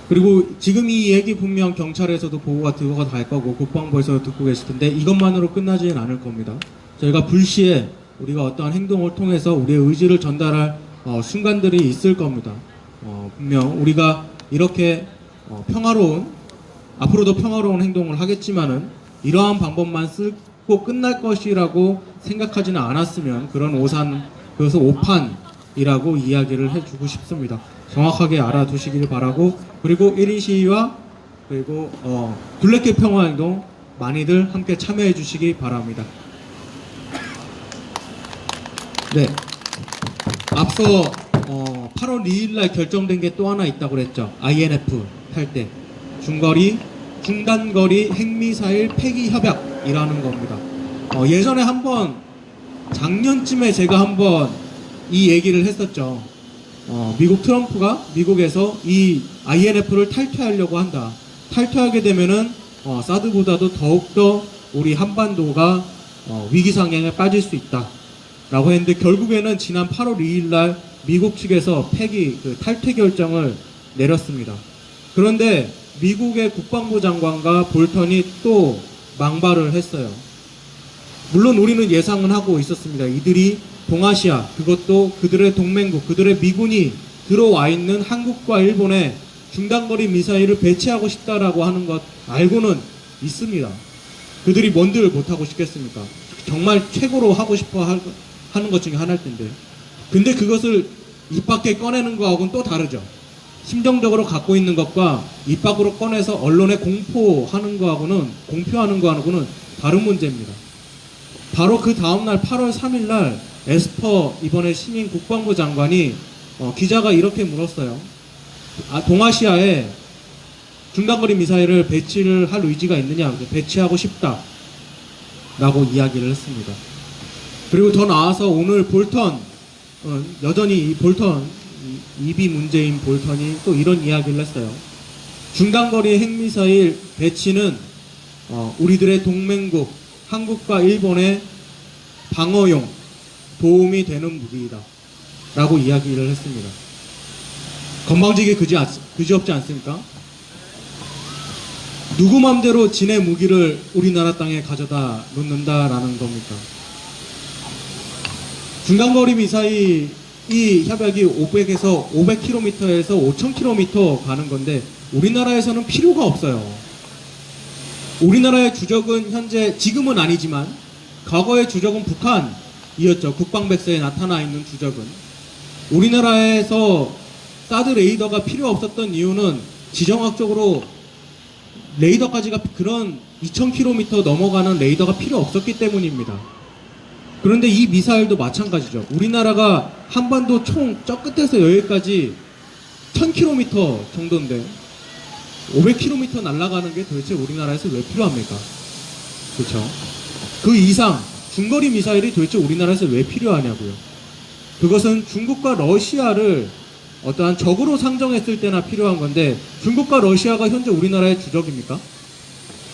그리고 지금 이 얘기 분명 경찰에서도 보고가 들어갈 거고 국방부에서도 듣고 계실 텐데 이것만으로 끝나지는 않을 겁니다. 저희가 불시에 우리가 어떠한 행동을 통해서 우리의 의지를 전달할 순간들이 있을 겁니다. 분명 우리가 이렇게 앞으로도 평화로운 행동을 하겠지만은 이러한 방법만 쓰고 끝날 것이라고 생각하지는 않았으면 그것은 오판이라고 이야기를 해주고 싶습니다. 정확하게 알아두시길 바라고, 그리고 1인 시위와 그리고 둘레길 평화행동 많이들 함께 참여해 주시기 바랍니다. 네, 앞서 8월 2일날 결정된 게 또 하나 있다고 그랬죠. INF 탈 때 중단거리 핵미사일 폐기 협약이라는 겁니다. 예전에 작년쯤에 제가 한번 이 얘기를 했었죠. 미국 트럼프가 미국에서 이 INF를 탈퇴하려고 한다. 탈퇴하게 되면은 사드보다도 더욱더 우리 한반도가 위기 상황에 빠질 수 있다 라고 했는데, 결국에는 지난 8월 2일날 미국 측에서 탈퇴 결정을 내렸습니다. 그런데 미국의 국방부 장관과 볼턴이 또 망발을 했어요. 물론 우리는 예상은 하고 있었습니다. 이들이 동아시아, 그것도 그들의 동맹국, 그들의 미군이 들어와 있는 한국과 일본에 중단거리 미사일을 배치하고 싶다라고 하는 것 알고는 있습니다. 그들이 뭔들 못하고 싶겠습니까? 정말 최고로 하고 싶어 하는 것 중에 하나일 텐데. 근데 그것을 입 밖에 꺼내는 거하고는 또 다르죠. 심정적으로 갖고 있는 것과 입 밖으로 꺼내서 언론에 공포하는 거하고는 다른 문제입니다. 바로 그 다음날 8월 3일날 에스퍼 이번에 신임 국방부 장관이 기자가 이렇게 물었어요. 동아시아에 중단거리 미사일을 배치를 할 의지가 있느냐? 배치하고 싶다 라고 이야기를 했습니다. 그리고 더 나아서 오늘 볼턴, 여전히 이 볼턴, 이비 문재인 볼턴이 또 이런 이야기를 했어요. 중단거리 핵미사일 배치는 우리들의 동맹국 한국과 일본의 방어용 도움이 되는 무기이다 라고 이야기를 했습니다. 건방지게 그지없지 않습니까? 누구 맘대로 진의 무기를 우리나라 땅에 가져다 놓는다라는 겁니까? 중단거리 미사일 이 협약이 500에서 500km에서 5000km 가는 건데 우리나라에서는 필요가 없어요. 우리나라의 주적은 현재 지금은 아니지만 과거의 주적은 북한이었죠. 국방백서에 나타나 있는 주적은. 우리나라에서 사드 레이더가 필요 없었던 이유는 지정학적으로 레이더까지가 그런 2000km 넘어가는 레이더가 필요 없었기 때문입니다. 그런데 이 미사일도 마찬가지죠. 우리나라가 한반도 총 저 끝에서 여기까지 1000km 정도인데 500km 날아가는 게 도대체 우리나라에서 왜 필요합니까? 그렇죠? 그 이상 중거리 미사일이 도대체 우리나라에서 왜 필요하냐고요. 그것은 중국과 러시아를 어떠한 적으로 상정했을 때나 필요한 건데 중국과 러시아가 현재 우리나라의 주적입니까?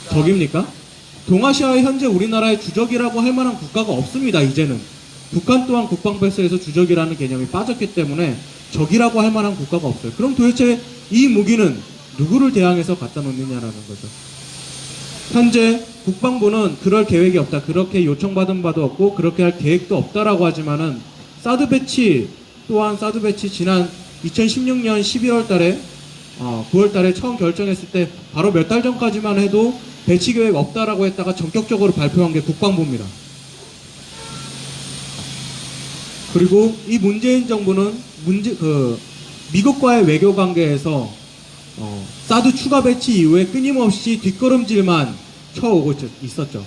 적입니까? 동아시아에 현재 우리나라의 주적이라고 할 만한 국가가 없습니다. 이제는 북한 또한 국방백서에서 주적이라는 개념이 빠졌기 때문에 적이라고 할 만한 국가가 없어요. 그럼 도대체 이 무기는 누구를 대항해서 갖다 놓느냐라는 거죠. 현재 국방부는 그럴 계획이 없다, 그렇게 요청받은 바도 없고 그렇게 할 계획도 없다라고 하지만은 사드 배치 또한 사드 배치 지난 2016년 11월 달에 9월 달에 처음 결정했을 때 바로 몇 달 전까지만 해도 배치 계획 없다라고 했다가 전격적으로 발표한 게 국방부입니다. 그리고 이 문재인 정부는 미국과의 외교 관계에서 사드 추가 배치 이후에 끊임없이 뒷걸음질만 쳐오고 있었죠.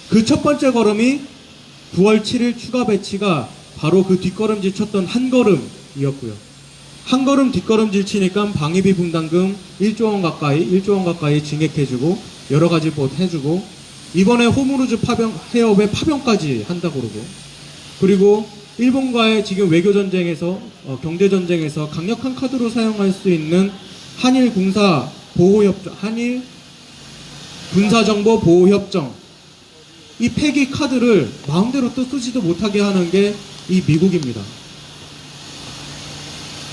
그 첫 번째 걸음이 9월 7일 추가 배치가 바로 그 뒷걸음질 쳤던 한 걸음이었고요. 한 걸음 뒷걸음질 치니까 방위비 분담금 1조 원 가까이 증액해주고 여러 가지 뭐 해주고 이번에 호무르즈 해협의 파병까지 한다고 그러고 그리고 일본과의 지금 외교 전쟁에서 경제 전쟁에서 강력한 카드로 사용할 수 있는 한일 군사 보호협정, 한일 군사정보 보호협정 이 폐기 카드를 마음대로 또 쓰지도 못하게 하는 게 이 미국입니다.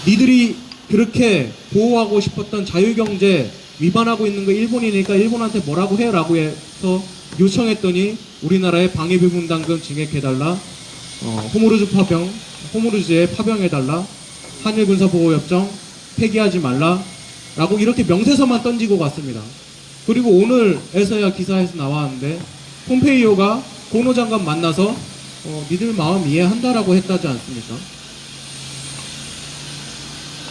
니들이 그렇게 보호하고 싶었던 자유경제 위반하고 있는 거 일본이니까 일본한테 뭐라고 해? 라고 해서 요청했더니 우리나라의 방위비 분담금 증액해달라, 호무르즈에 파병해달라, 한일군사보호협정 폐기하지 말라 라고 이렇게 명세서만 던지고 갔습니다. 그리고 오늘에서야 기사에서 나왔는데 폼페이오가 고노 장관 만나서 니들 마음 이해한다라고 했다지 않습니까?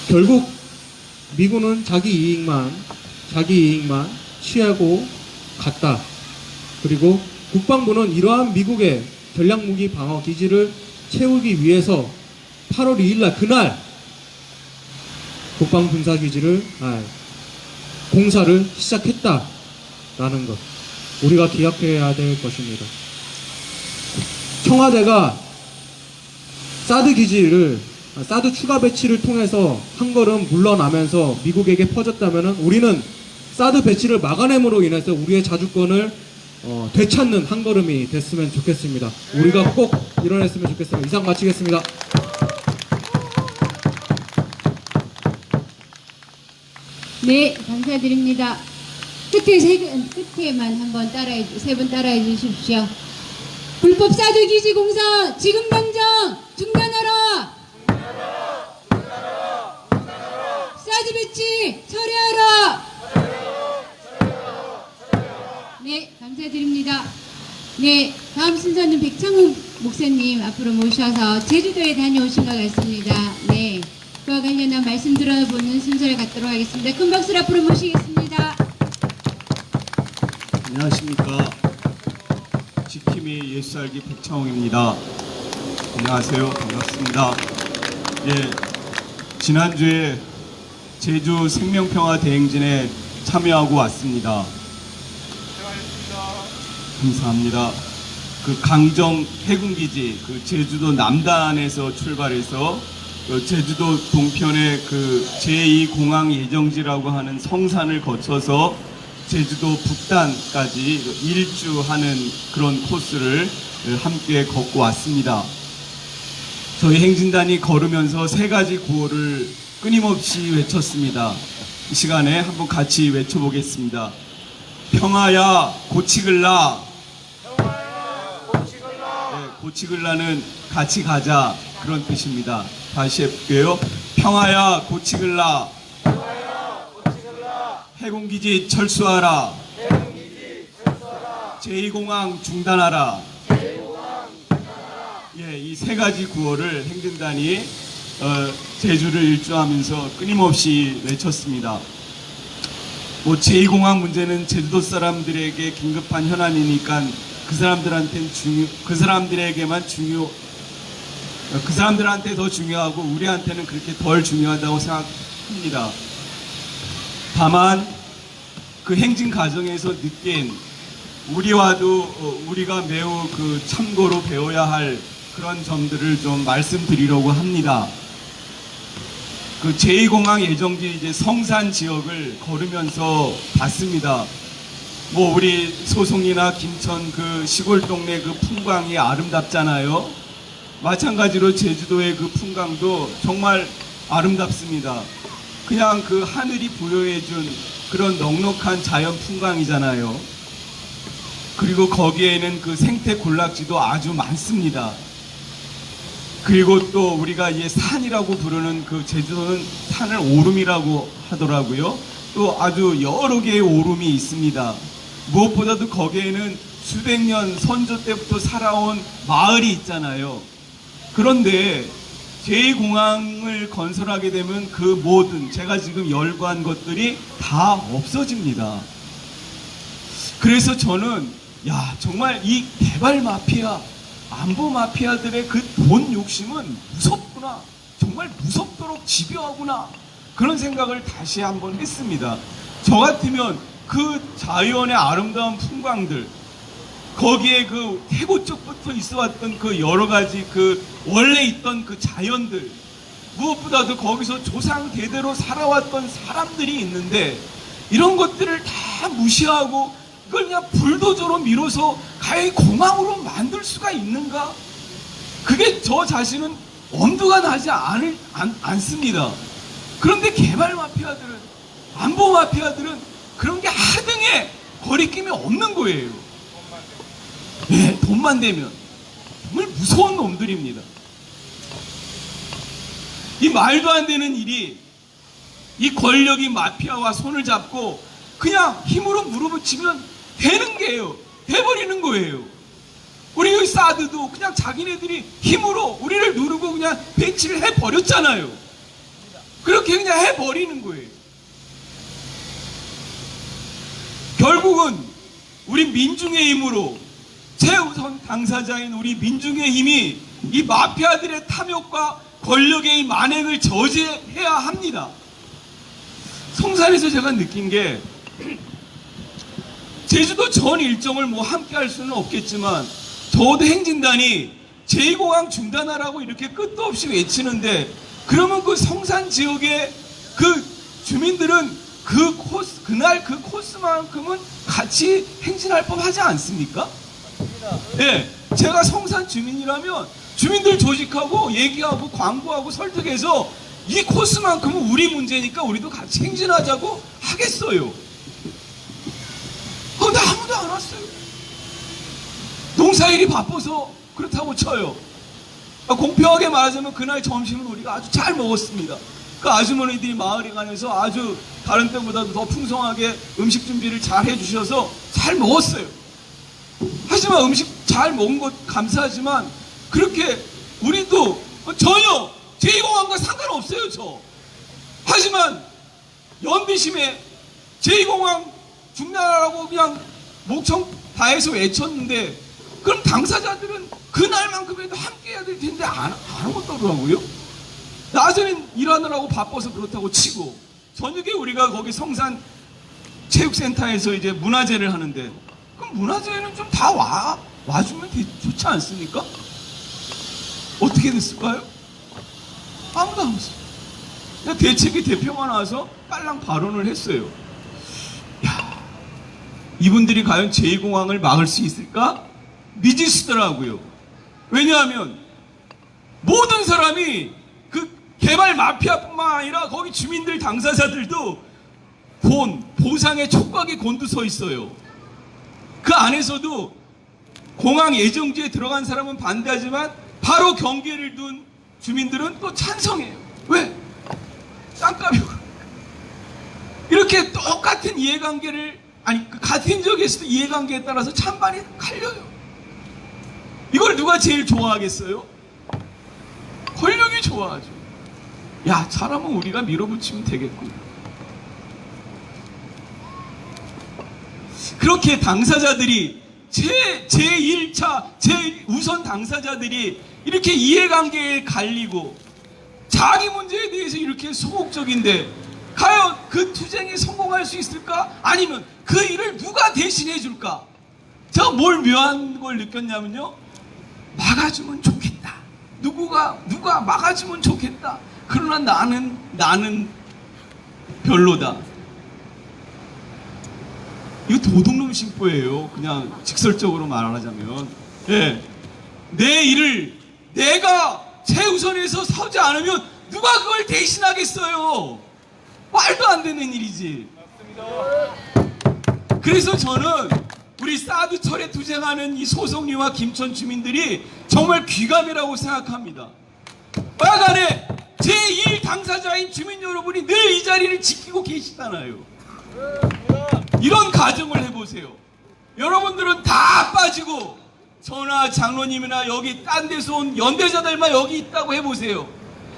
결국 미군은 자기 이익만 취하고 갔다. 그리고 국방부는 이러한 미국의 전략무기 방어 기지를 채우기 위해서 8월 2일날 그날 국방군사기지를 공사를 시작했다라는 것 우리가 기억해야 될 것입니다. 청와대가 사드 추가 배치를 통해서 한 걸음 물러나면서 미국에게 퍼졌다면 우리는 사드 배치를 막아냄으로 인해서 우리의 자주권을 되찾는 한 걸음이 됐으면 좋겠습니다. 우리가 꼭 이뤄냈으면 좋겠습니다. 이상 마치겠습니다. 네, 감사드립니다. 끝에만 한번 세 번 따라해 주십시오. 불법 사드 기지 공사 지금 당장 중단하라. 사드 배치 철회하라. 네, 감사드립니다. 네, 다음 순서는 백창욱 목사님 앞으로 모셔서 제주도에 다녀오신 것 같습니다. 네, 그와 관련한 말씀 들어보는 순서를 갖도록 하겠습니다. 큰 박수로 앞으로 모시겠습니다. 안녕하십니까. 지킴이 예수 알기 백창홍입니다. 안녕하세요. 반갑습니다. 예, 지난주에 제주 생명평화 대행진에 참여하고 왔습니다. 감사합니다. 그 강정 해군기지, 그 제주도 남단에서 출발해서 제주도 동편의 그 제2공항 예정지라고 하는 성산을 거쳐서 제주도 북단까지 일주하는 그런 코스를 함께 걷고 왔습니다. 저희 행진단이 걸으면서 세 가지 구호를 끊임없이 외쳤습니다. 이 시간에 한번 같이 외쳐보겠습니다. 평화야 고치글라. 네, 고치글라는 같이 가자 그런 뜻입니다. 다시 해볼게요. 평화야 고치글라. 해군기지 철수하라. 제2공항 중단하라. 예, 이 세 가지 구호를 행진단이 제주를 일주하면서 끊임없이 외쳤습니다. 뭐 제2공항 문제는 제주도 사람들에게 긴급한 현안이니까 그 사람들한테 더 중요하고 우리한테는 그렇게 덜 중요하다고 생각합니다. 다만 그 행진 과정에서 느낀 우리가 매우 그 참고로 배워야 할 그런 점들을 좀 말씀드리려고 합니다. 그 제2공항 예정지 이제 성산 지역을 걸으면서 봤습니다. 뭐 우리 소송이나 김천 그 시골 동네 그 풍광이 아름답잖아요. 마찬가지로 제주도의 그 풍광도 정말 아름답습니다. 그냥 그 하늘이 부여해준 그런 넉넉한 자연 풍광이잖아요. 그리고 거기에는 그 생태 군락지도 아주 많습니다. 그리고 또 우리가 이 산이라고 부르는 그 제주도는 산을 오름이라고 하더라고요. 또 아주 여러 개의 오름이 있습니다. 무엇보다도 거기에는 수백 년 선조 때부터 살아온 마을이 있잖아요. 그런데 제2공항을 건설하게 되면 그 모든 제가 지금 열거한 것들이 다 없어집니다. 그래서 저는 정말 이 개발 마피아, 안보 마피아들의 그 돈 욕심은 무섭구나. 정말 무섭도록 집요하구나. 그런 생각을 다시 한번 했습니다. 저 같으면 그 자연의 아름다운 풍광들, 거기에 그 태고 쪽부터 있어 왔던 그 여러 가지 그 원래 있던 그 자연들, 무엇보다도 거기서 조상 대대로 살아왔던 사람들이 있는데 이런 것들을 다 무시하고 그걸 그냥 불도저로 밀어서 가히 공항으로 만들 수가 있는가? 그게 저 자신은 엄두가 나지 않습니다. 그런데 개발 마피아들은, 안보 마피아들은 그런 게 하등에 거리낌이 없는 거예요. 네, 돈만 되면. 정말 무서운 놈들입니다. 이 말도 안 되는 일이 이 권력이 마피아와 손을 잡고 그냥 힘으로 물어붙이면 되는 게요. 돼버리는 거예요. 우리 여기 사드도 그냥 자기네들이 힘으로 우리를 누르고 그냥 배치를 해버렸잖아요. 그렇게 그냥 해버리는 거예요. 결국은 우리 민중의 힘으로 최우선 당사자인 우리 민중의 힘이 이 마피아들의 탐욕과 권력의 만행을 저지해야 합니다. 성산에서 제가 느낀 게 제주도 전 일정을 뭐 함께 할 수는 없겠지만 저도 행진단이 제2공항 중단하라고 이렇게 끝도 없이 외치는데 그러면 그 성산 지역의 그 주민들은 그날 그 코스만큼은 같이 행진할 법 하지 않습니까? 예, 제가 성산 주민이라면 주민들 조직하고 얘기하고 광고하고 설득해서 이 코스만큼은 우리 문제니까 우리도 같이 행진하자고 하겠어요? 근데 아무도 안 왔어요. 농사일이 바빠서 그렇다고 쳐요. 공평하게 말하자면 그날 점심은 우리가 아주 잘 먹었습니다. 그 아주머니들이 마을에 가면서 아주 다른 때보다도 더 풍성하게 음식 준비를 잘 해주셔서 잘 먹었어요. 하지만 음식 잘 먹은 것 감사하지만 그렇게 우리도 전혀 제2공항과 상관없어요, 저. 하지만 연비심에 제2공항 중단하라고 그냥 목청 다해서 외쳤는데 그럼 당사자들은 그날만큼이라도 함께 해야 될 텐데 안 오더라고요. 낮에는 일하느라고 바빠서 그렇다고 치고 저녁에 우리가 거기 성산 체육센터에서 이제 문화제를 하는데 그럼 문화제는 좀 다 와주면 좋지 않습니까? 어떻게 됐을까요? 아무도 안 왔어요. 대책위 대표가 나와서 빨랑 발언을 했어요. 야, 이분들이 과연 제2공항을 막을 수 있을까? 미지수더라고요. 왜냐하면 모든 사람이 그 개발 마피아뿐만 아니라 거기 주민들 당사자들도 보상의 촉각에 곤두서 있어요. 그 안에서도 공항 예정지에 들어간 사람은 반대하지만 바로 경계를 둔 주민들은 또 찬성해요. 왜? 땅값이 그러니까. 이렇게 똑같은 이해관계를 같은 지역에서도 이해관계에 따라서 찬반이 갈려요. 이걸 누가 제일 좋아하겠어요? 권력이 좋아하죠. 야, 잘하면 우리가 밀어붙이면 되겠군. 그렇게 당사자들이 제1차, 제1우선 당사자들이 이렇게 이해관계에 갈리고 자기 문제에 대해서 이렇게 소극적인데 과연 그 투쟁에 성공할 수 있을까? 아니면 그 일을 누가 대신해 줄까? 제가 뭘 묘한 걸 느꼈냐면요. 막아주면 좋겠다. 누가 막아주면 좋겠다. 그러나 나는 별로다. 이거 도둑놈 심보예요. 그냥 직설적으로 말하자면. 예. 내 일을 내가 최우선에서 서지 않으면 누가 그걸 대신하겠어요? 말도 안 되는 일이지. 그래서 저는 우리 사드 철에 투쟁하는 이 소송리와 김천 주민들이 정말 귀감이라고 생각합니다. 빨간에 제1 당사자인 주민 여러분이 늘 이 자리를 지키고 계시잖아요. 이런 가정을 해보세요. 여러분들은 다 빠지고 저나 장로님이나 여기 딴 데서 온 연대자들만 여기 있다고 해보세요.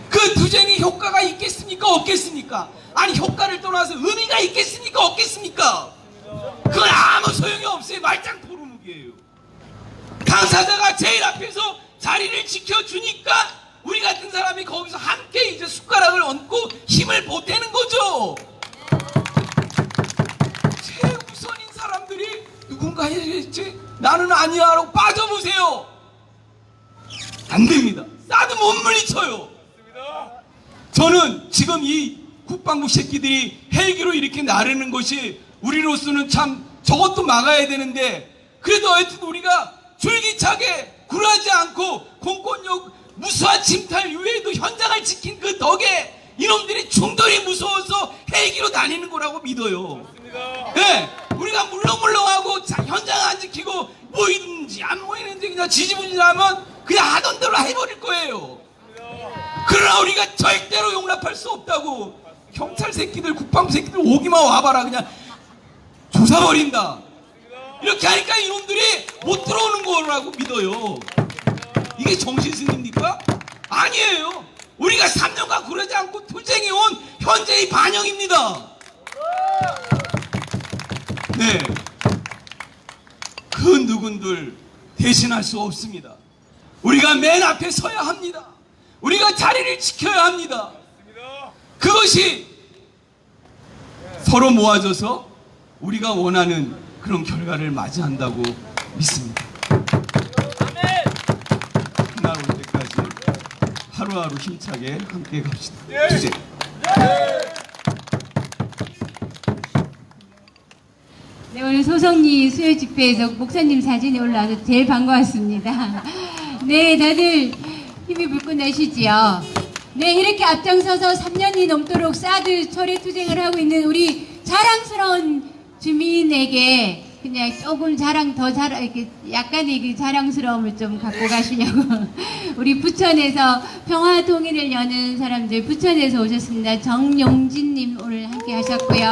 그 투쟁이 효과가 있겠습니까? 없겠습니까? 아니 효과를 떠나서 의미가 있겠습니까? 없겠습니까? 그건 아무 소용이 없어요. 말짱 도루묵이에요. 당사자가 제일 앞에서 자리를 지켜주니까 우리 같은 사람이 거기서 함께 이제 숟가락을 얹고 힘을 보태는 거죠. 최우선인 사람들이 누군가 해야겠지? 나는 아니야 라고 빠져보세요. 안 됩니다. 사드 못 물리쳐요. 저는 지금 이 국방부 새끼들이 헬기로 이렇게 나르는 것이 우리로서는 참 저것도 막아야 되는데 그래도 하여튼 우리가 줄기차게 굴하지 않고 공권력 무수한 침탈 이외에도 현장을 지킨 그 덕에 이놈들이 충돌이 무서워서 헬기로 다니는 거라고 믿어요. 네, 우리가 물렁물렁하고 현장 안 지키고 모이든지 안 모이는지 그냥 지지부진하면 그냥 하던 대로 해버릴 거예요. 그러나 우리가 절대로 용납할 수 없다고. 경찰 새끼들 국방부 새끼들 오기만 와봐라 그냥 조사버린다. 이렇게 하니까 이놈들이 못 들어오는 거라고 믿어요. 이게 정신승리입니까? 아니에요. 우리가 3년간 그러지 않고 투쟁해온 현재의 반영입니다. 네, 그 누군들 대신할 수 없습니다. 우리가 맨 앞에 서야 합니다. 우리가 자리를 지켜야 합니다. 그것이 서로 모아져서 우리가 원하는 그런 결과를 맞이한다고 믿습니다. 그날 올 때까지 하루하루 힘차게 함께 갑시다. 주제. 네, 오늘 소송리 수요 집회에서 목사님 사진이 올라와서 제일 반가웠습니다. 네, 다들 힘이 불끈 나시지요? 네, 이렇게 앞장서서 3년이 넘도록 사드 철회 투쟁을 하고 있는 우리 자랑스러운 주민에게 그냥 조금 이렇게 약간의 그 자랑스러움을 좀 갖고 가시려고 우리 부천에서 평화 통일을 여는 사람들 부천에서 오셨습니다. 정용진님 오늘 함께 하셨고요.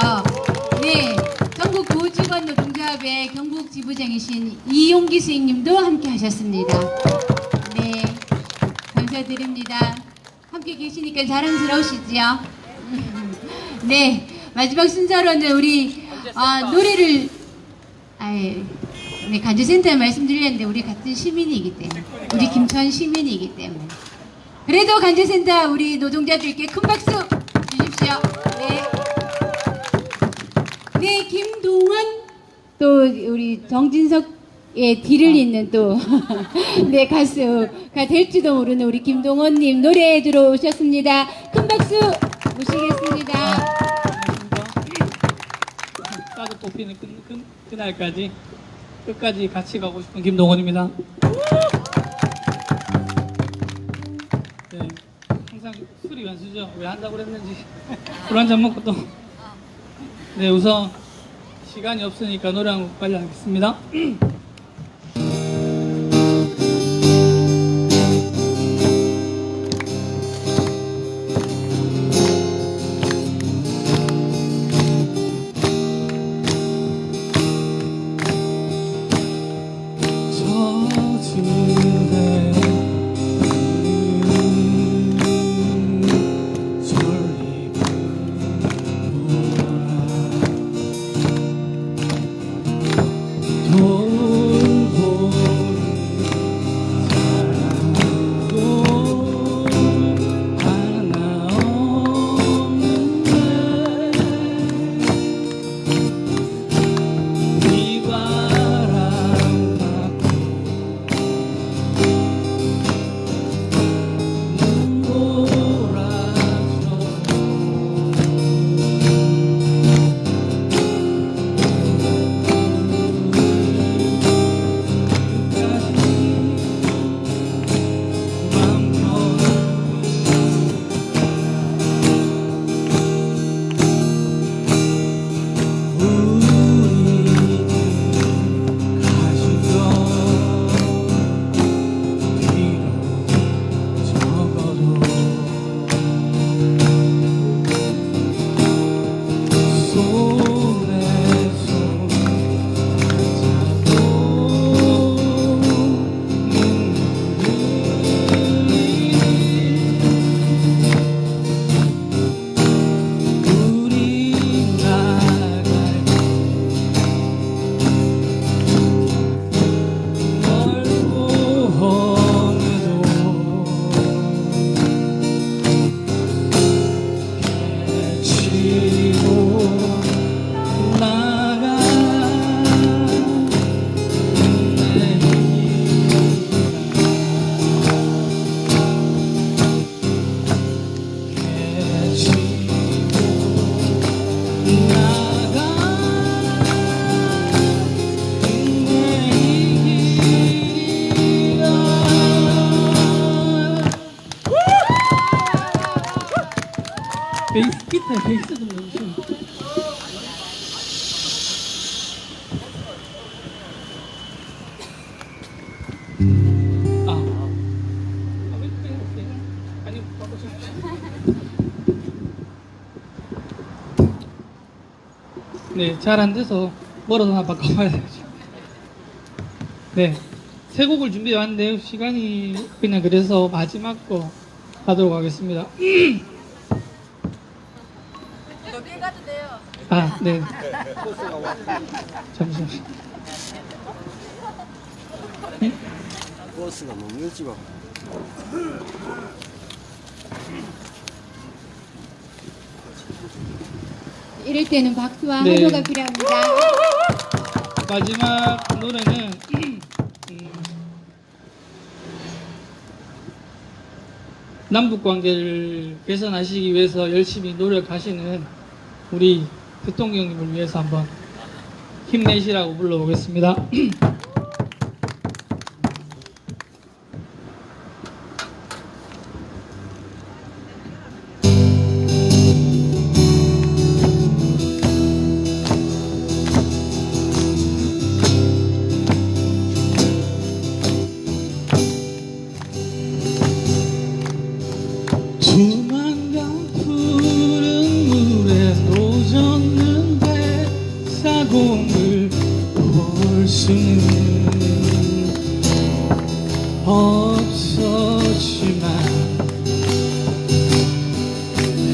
네, 전국 보직원 노동조합의 경북 지부장이신 이용기 선생님도 함께 하셨습니다. 네, 감사드립니다. 함께 계시니까 자랑스러우시지요? 네, 마지막 순서로는 우리 노래를 네, 간주센터에 말씀드렸는데 우리 같은 시민이기 때문에 우리 김천 시민이기 때문에 그래도 간주센터 우리 노동자들께 큰 박수 주십시오. 네, 네, 김동원 또 우리 정진석의 뒤를 잇는 또 네, 가수가 될지도 모르는 우리 김동원님 노래 들어오셨습니다. 큰 박수 모시겠습니다. 따로 뽑히는 그날까지 끝까지 같이 가고 싶은 김동원입니다. 네, 항상 술이 원수죠. 왜 한다고 그랬는지 술 한잔 먹고 또. 네, 우선 시간이 없으니까 노래 한 곡 빨리 하겠습니다. 베이스 기타에 베이스 좀 넣으시면. 왜 빼세요? 아니, 바꾸십시오. 네, 잘 안 돼서 멀어서 하나 바꿔봐야 되죠. 네, 세 곡을 준비해 왔는데요. 시간이 그냥 그래서 마지막 거 하도록 하겠습니다. 아, 네. 잠시만요. 버스가 너무 일찍 와. 이럴 때는 박수와 네. 환호가 필요합니다. 마지막 노래는 남북 관계를 개선하시기 위해서 열심히 노력하시는 우리 대통령님을 위해서 한번 힘내시라고 불러보겠습니다. 없었지만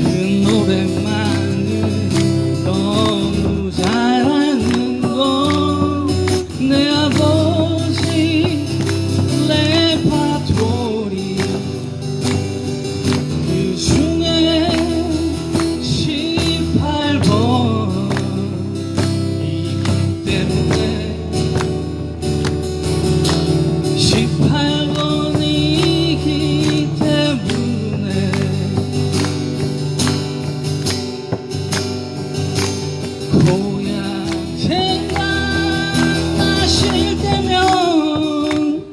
그 노래만은 너무 잘 아는 걸. 내 아버지 레파토리 그 중에 18번 이기 때문에 18번이기 때문에 고향 생각나실 때면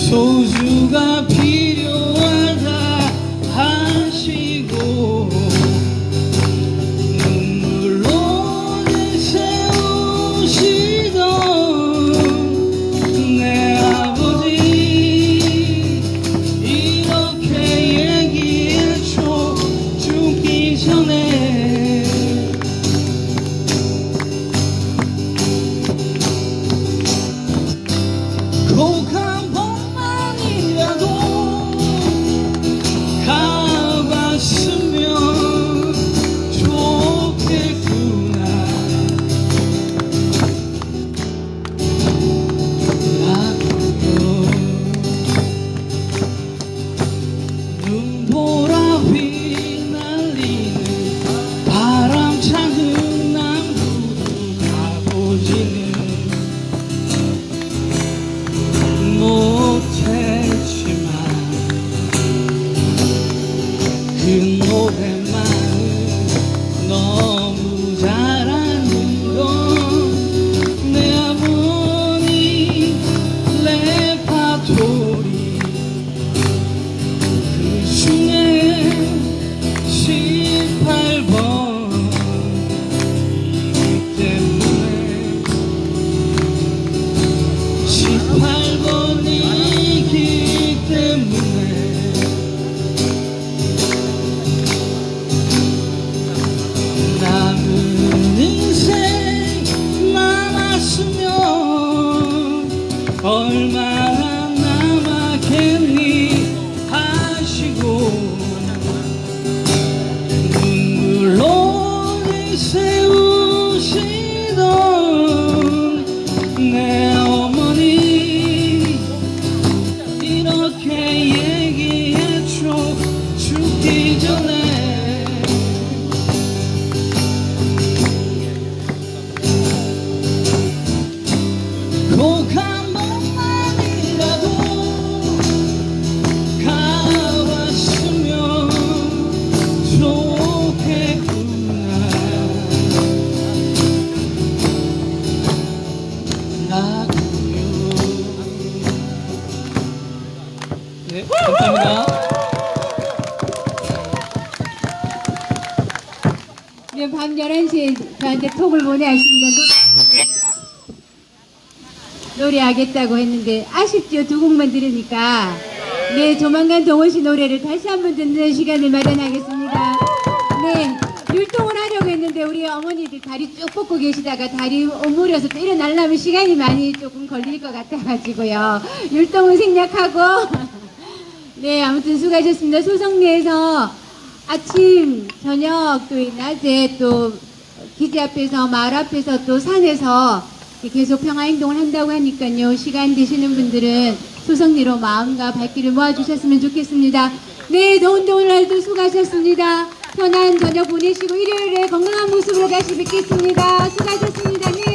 소주가 필요하다 하시고 눈물로 내세우시던 내 아버지 이렇게 얘기해줘 죽기 전에. 꼭 한 번만이라도 가봤으면 좋겠구나. 눈보라 휘날리는 바람 차는 남부로 가보지는 못했지만 그 노래만은 너무 잘 아는 건 내 아버니 레파토리 그 중에 18번이기 때문에 18번이기 때문에 남은 인생 남았으면 얼마나 남았겠니 하시고 눈물로 내세우시던 내 어머니 이렇게 얘기해줘 죽기 전에. 꼭 한 번만이라도 가봤으면 좋겠구나. 나도요. 네, 감사합니다. 네, 밤 11시에 저한테 톡을 보내하십니다. 노래하겠다고 했는데 아쉽죠. 두 곡만 들으니까. 네, 조만간 동원 씨 노래를 다시 한번 듣는 시간을 마련하겠습니다. 네, 율동을 하려고 했는데 우리 어머니들 다리 쭉 뻗고 계시다가 다리 오므려서 또 일어나려면 시간이 많이 조금 걸릴 것 같아가지고요. 율동은 생략하고 네, 아무튼 수고하셨습니다. 소성리에서 아침, 저녁, 또 낮에 또 기지 앞에서, 마을 앞에서, 또 산에서 계속 평화행동을 한다고 하니까요. 시간 되시는 분들은 소성리로 마음과 발길을 모아주셨으면 좋겠습니다. 네, 더운 날도 수고하셨습니다. 편한 저녁 보내시고 일요일에 건강한 모습으로 다시 뵙겠습니다. 수고하셨습니다. 네.